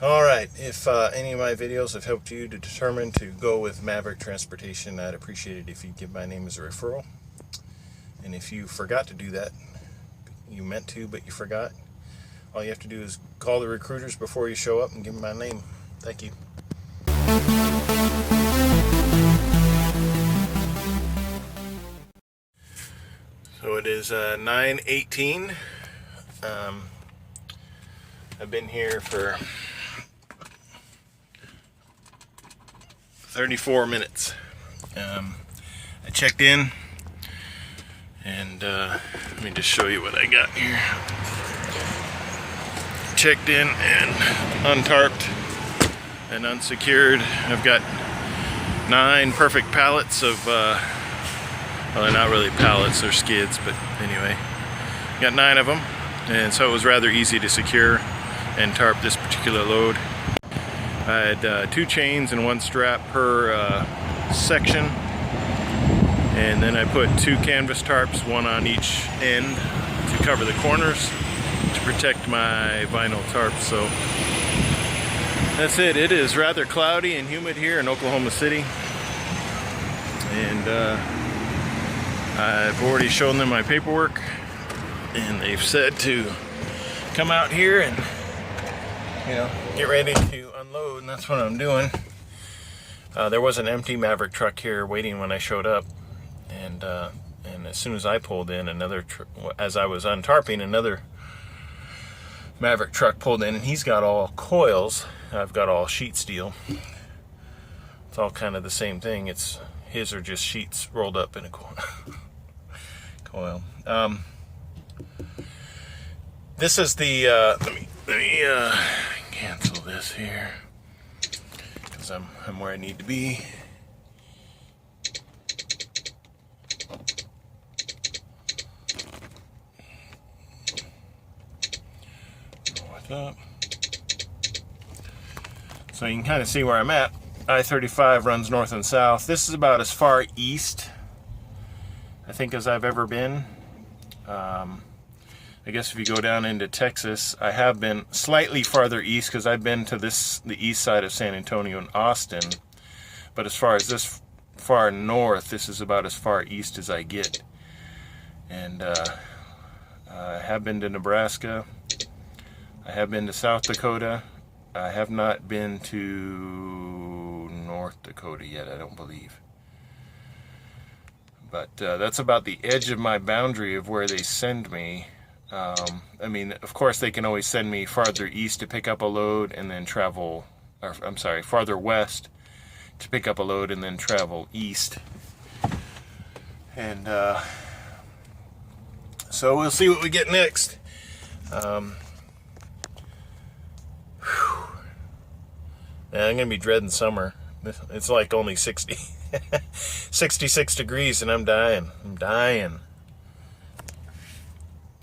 Alright, if any of my videos have helped you to determine to go with Maverick Transportation, I'd appreciate it if you give my name as a referral. And if you forgot to do that, you meant to but you forgot, all you have to do is call the recruiters before you show up and give them my name. Thank you. So it is 9:18. I've been here for 34 minutes. I checked in, and let me just show you what I got here. Checked in and untarped and unsecured. I've got 9 perfect pallets of, well, they're not really pallets, they're skids, but anyway, got 9 of them, and so it was rather easy to secure and tarp this particular load. I had 2 chains and 1 strap per section, and then I put 2 canvas tarps, 1 on each end to cover the corners to protect my vinyl tarp. So that's it. It is rather cloudy and humid here in Oklahoma City, and I've already shown them my paperwork, and they've said to come out here and, you know, get ready to unload, and that's what I'm doing. There was an empty Maverick truck here waiting when I showed up, and as soon as I pulled in, as I was untarping, another Maverick truck pulled in, and he's got all coils. I've got all sheet steel. It's all kind of the same thing. His are just sheets rolled up in a coil. This is the let me cancel this here, because I'm where I need to be. What's up? So you can kind of see where I'm at. I-35 runs north and south. This is about as far east, I think, as I've ever been. I guess if you go down into Texas, I have been slightly farther east, because I've been to the east side of San Antonio and Austin. But as far as this far north, this is about as far east as I get. And I have been to Nebraska. I have been to South Dakota. I have not been to North Dakota yet, I don't believe. But that's about the edge of my boundary of where they send me. I mean, of course, they can always send me farther east to pick up a load and then travel, or I'm sorry, farther west to pick up a load and then travel east. And so we'll see what we get next. Yeah, I'm gonna be dreading summer. It's like only 66 degrees, and I'm dying.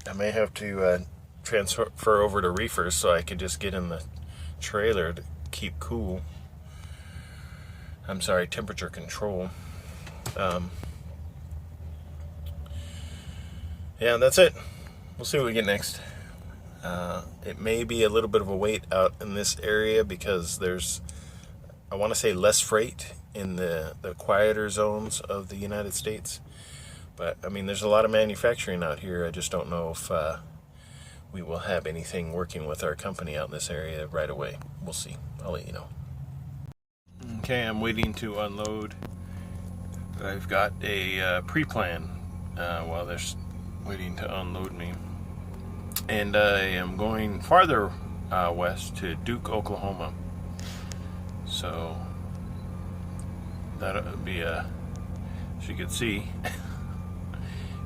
I may have to transfer over to reefers so I could just get in the trailer to keep cool. I'm sorry, temperature control. Yeah, that's it. We'll see what we get next. It may be a little bit of a wait out in this area because there's, I want to say, less freight in the quieter zones of the United States. But, I mean, there's a lot of manufacturing out here. I just don't know if we will have anything working with our company out in this area right away. We'll see. I'll let you know. Okay, I'm waiting to unload. I've got a pre-plan while they're waiting to unload me. And I am going farther west to Duke, Oklahoma. So that'll be as you can see,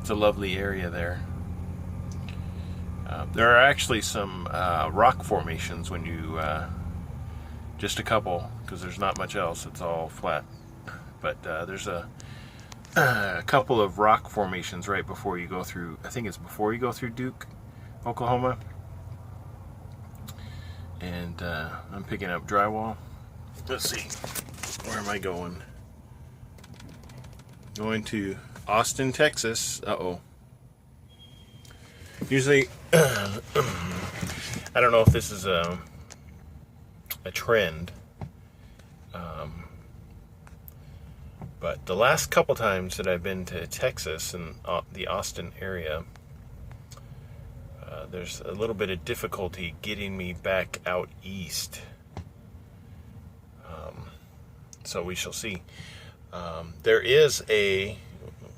it's a lovely area there. There are actually some rock formations when you, just a couple, because there's not much else, it's all flat. But there's a couple of rock formations right before you go through, I think it's before you go through Duke, Oklahoma. And I'm picking up drywall. Let's see, where am I going? Going to Austin, Texas. Usually, I don't know if this is a trend. But the last couple times that I've been to Texas and the Austin area, there's a little bit of difficulty getting me back out east. So we shall see. There is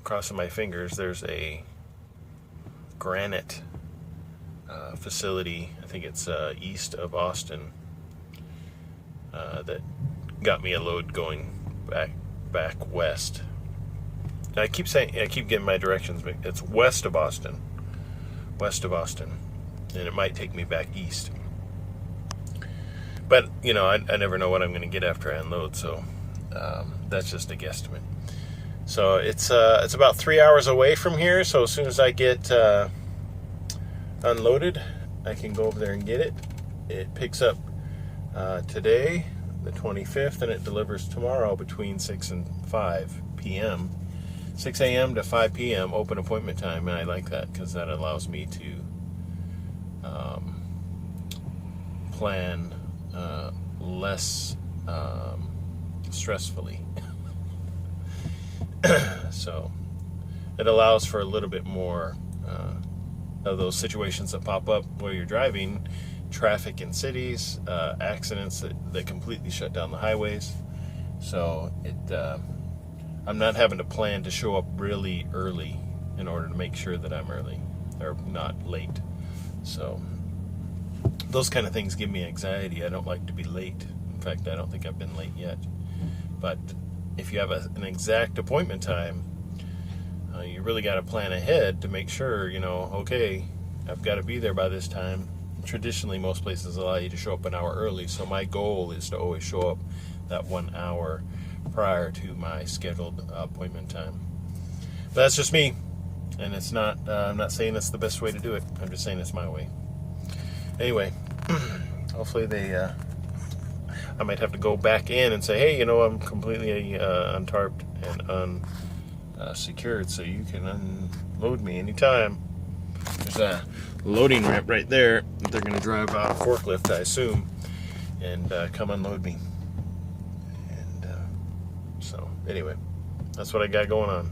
crossing my fingers, there's a granite facility, I think it's east of Austin, that got me a load going back west. I keep getting my directions, but it's west of Austin, and it might take me back east. But I never know what I'm going to get after I unload, so that's just a guesstimate. So it's about 3 hours away from here. So as soon as I get unloaded, I can go over there and get it. It picks up today, the 25th, and it delivers tomorrow between 6 and 5 p.m. 6 a.m. to 5 p.m. open appointment time, and I like that because that allows me to plan less stressfully. So it allows for a little bit more of those situations that pop up where you're driving, traffic in cities, accidents that completely shut down the highways. So I'm not having to plan to show up really early in order to make sure that I'm early or not late. So those kind of things give me anxiety. I don't like to be late. In fact, I don't think I've been late yet. But if you have an exact appointment time, you really got to plan ahead to make sure, okay, I've got to be there by this time. Traditionally, most places allow you to show up an hour early, so my goal is to always show up that 1 hour prior to my scheduled appointment time. But that's just me, and it's not. I'm not saying it's the best way to do it. I'm just saying it's my way. Anyway, hopefully I might have to go back in and say, hey, I'm completely untarped and unsecured, so you can unload me anytime. There's a loading ramp right there. They're going to drive out a forklift, I assume, and come unload me. And so, anyway, that's what I got going on.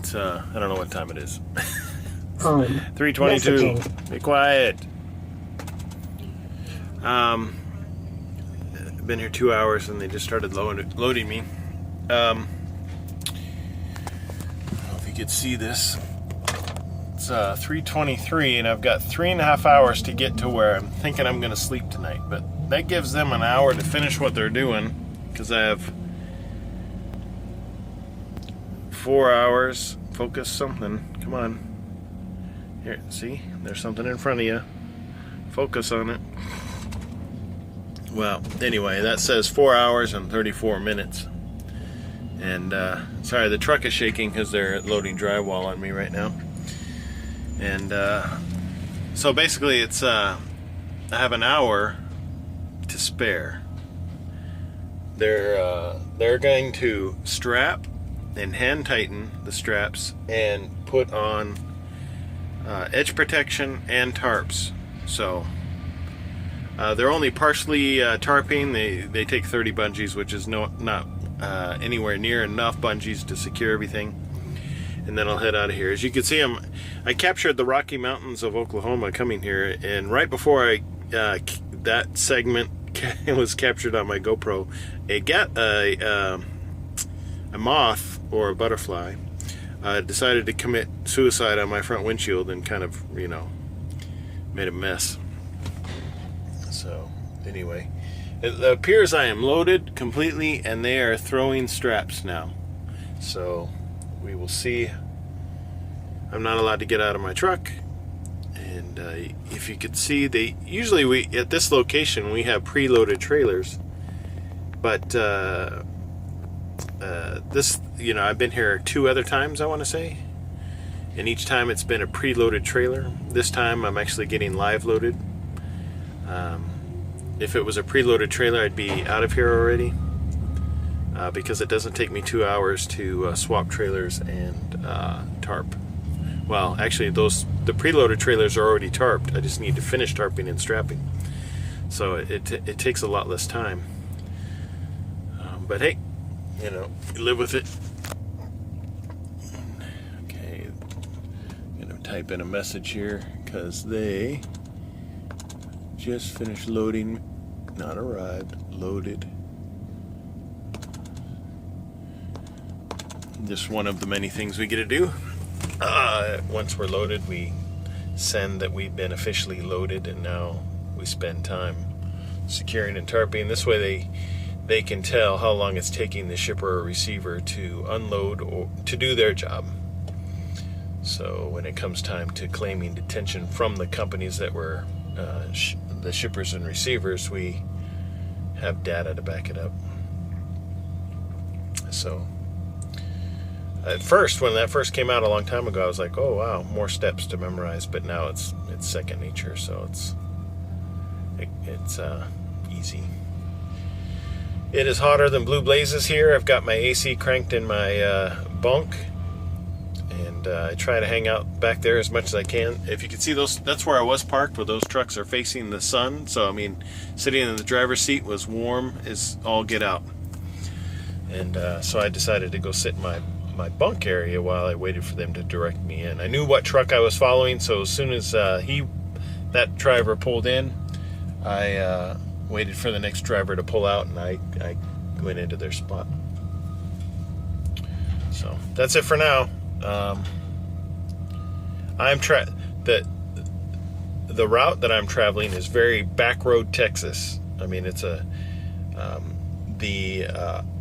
It's I don't know what time it is. 3:22. Messaging. Be quiet. Been here 2 hours and they just started loading me. I don't know if you could see this. It's 3:23 and I've got 3.5 hours to get to where I'm thinking I'm going to sleep tonight. But that gives them an hour to finish what they're doing, because I have 4 hours. Focus something. Come on. Here, see? There's something in front of you. Focus on it. Well, anyway, that says 4 hours and 34 minutes. And, sorry, the truck is shaking because they're loading drywall on me right now. And, so basically it's, I have an hour to spare. They're going to strap and hand tighten the straps and put on edge protection and tarps. So they're only partially tarping. They take 30 bungees, which is not anywhere near enough bungees to secure everything. And then I'll head out of here. As you can see, I captured the Rocky Mountains of Oklahoma coming here, and right before that segment was captured on my GoPro, a moth or a butterfly decided to commit suicide on my front windshield and kind of, made a mess. So anyway, it appears I am loaded completely and they are throwing straps now. So we will see. I'm not allowed to get out of my truck. And if you could see, usually at this location we have preloaded trailers. But this, I've been here 2 other times, I want to say, and each time it's been a preloaded trailer. This time I'm actually getting live loaded. If it was a preloaded trailer, I'd be out of here already, because it doesn't take me 2 hours to swap trailers and tarp. Well, actually, the preloaded trailers are already tarped. I just need to finish tarping and strapping. So it takes a lot less time. But hey, you live with it. Okay, I'm gonna type in a message here because they just finished loading, not arrived, loaded. Just one of the many things we get to do. Once we're loaded, we send that we've been officially loaded, and now we spend time securing and tarping. This way they can tell how long it's taking the shipper or receiver to unload or to do their job. So when it comes time to claiming detention from the companies that were the shippers and receivers, we have data to back it up. So at first, when that first came out a long time ago, I was like, oh wow, more steps to memorize. But now it's second nature, so it's easy. It is hotter than blue blazes here. I've got my AC cranked in my bunk, and I try to hang out back there as much as I can. If you can see those, that's where I was parked, where those trucks are facing the sun. So I mean, sitting in the driver's seat was warm as all get out. And so I decided to go sit in my bunk area while I waited for them to direct me in. I knew what truck I was following, so as soon as that driver pulled in, I waited for the next driver to pull out, and I went into their spot. So that's it for now. The route that I'm traveling is very back road Texas. I mean, it's the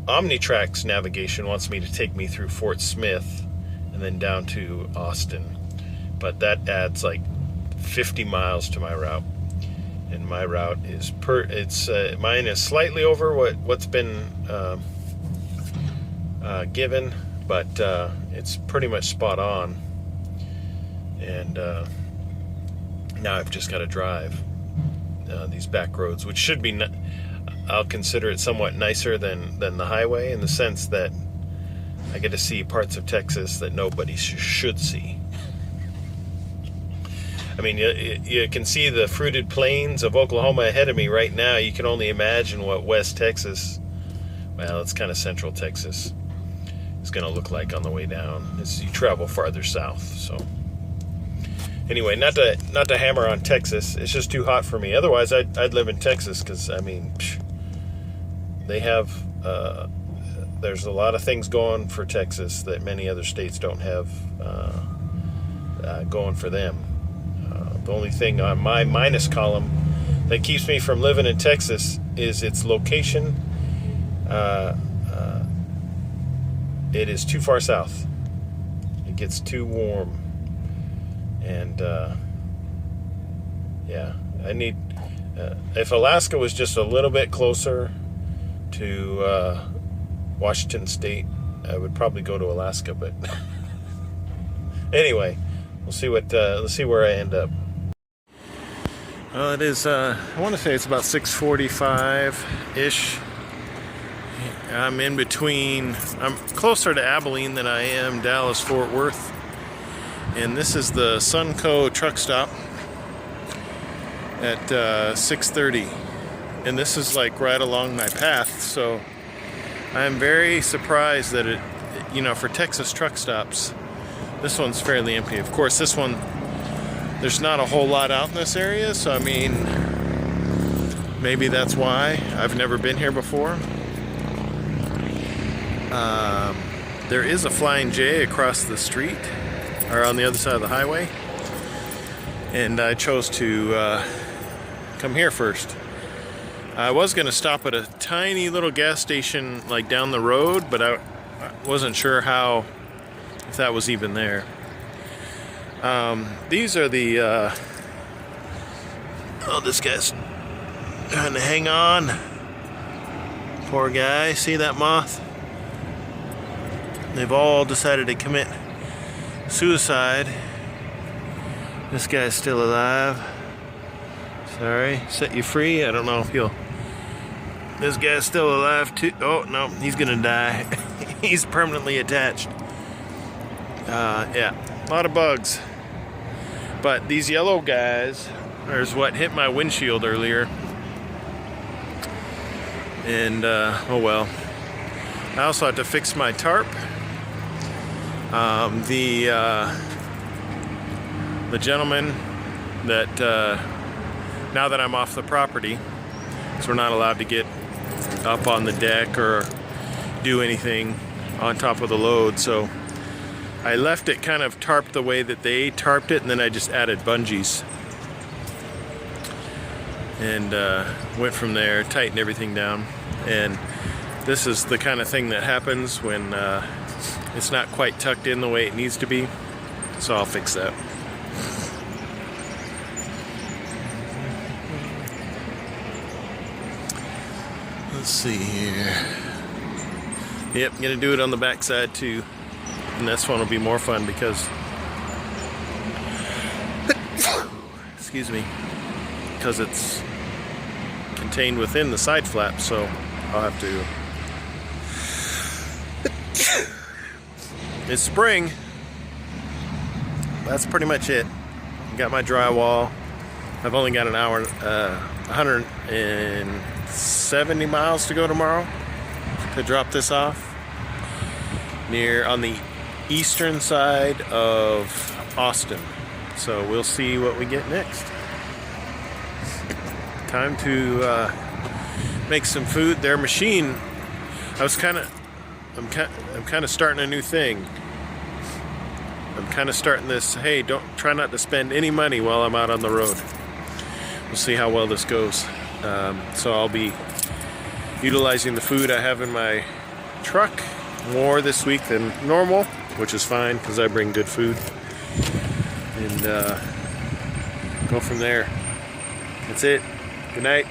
Omnitrax navigation wants me to take me through Fort Smith and then down to Austin, but that adds like 50 miles to my route. And my route is mine is slightly over what's been given, but it's pretty much spot on. And now I've just got to drive these back roads, which should be I'll consider it somewhat nicer than the highway, in the sense that I get to see parts of Texas that nobody should see. I mean, you can see the fruited plains of Oklahoma ahead of me right now. You can only imagine what West Texas, well, it's kind of central Texas. is going to look like on the way down as you travel farther south. So anyway, not to hammer on Texas. It's just too hot for me. Otherwise, I'd live in Texas because, I mean, they have, there's a lot of things going for Texas that many other states don't have going for them. The only thing on my minus column that keeps me from living in Texas is its location. It is too far south. It gets too warm. And yeah, I need, if Alaska was just a little bit closer to Washington State, I would probably go to Alaska, but anyway, we'll see what, let's see where I end up. Well, it is, I want to say it's about 6:45-ish. I'm in between, I'm closer to Abilene than I am Dallas-Fort Worth. And this is the Sunco truck stop at 6:30. And this is like right along my path, so I'm very surprised that it, you know, for Texas truck stops, this one's fairly empty. Of course, this one, there's not a whole lot out in this area, so I mean, maybe that's why. I've never been here before. There is a Flying J across the street, or on the other side of the highway, and I chose to come here first. I was going to stop at a tiny little gas station like down the road, but I wasn't sure how, if that was even there. These are the oh, this guy's trying to hang on, poor guy. See that moth? They've all decided to commit suicide. This guy's still alive. Sorry, set you free. I don't know if you'll. This guy's still alive too. Oh no, he's gonna die. He's permanently attached. Yeah, a lot of bugs. But these yellow guys is what hit my windshield earlier. And oh well. I also had to fix my tarp. The gentleman that now that I'm off the property, because we're not allowed to get up on the deck or do anything on top of the load, so I left it kind of tarped the way that they tarped it, and then I just added bungees and went from there, tightened everything down. And this is the kind of thing that happens when it's not quite tucked in the way it needs to be, so I'll fix that. Let's see here. Yep, I'm gonna do it on the back side too, and this one will be more fun because excuse me, because it's contained within the side flap, so I'll have to. It's spring. That's pretty much it. Got my drywall. I've only got an hour, 170 miles to go tomorrow to drop this off on the eastern side of Austin. So we'll see what we get next. Time to make some food. Their machine, I'm kind of starting a new thing. I'm kind of starting this, hey, try not to spend any money while I'm out on the road. We'll see how well this goes. So I'll be utilizing the food I have in my truck more this week than normal, which is fine because I bring good food. And go from there. That's it. Good night.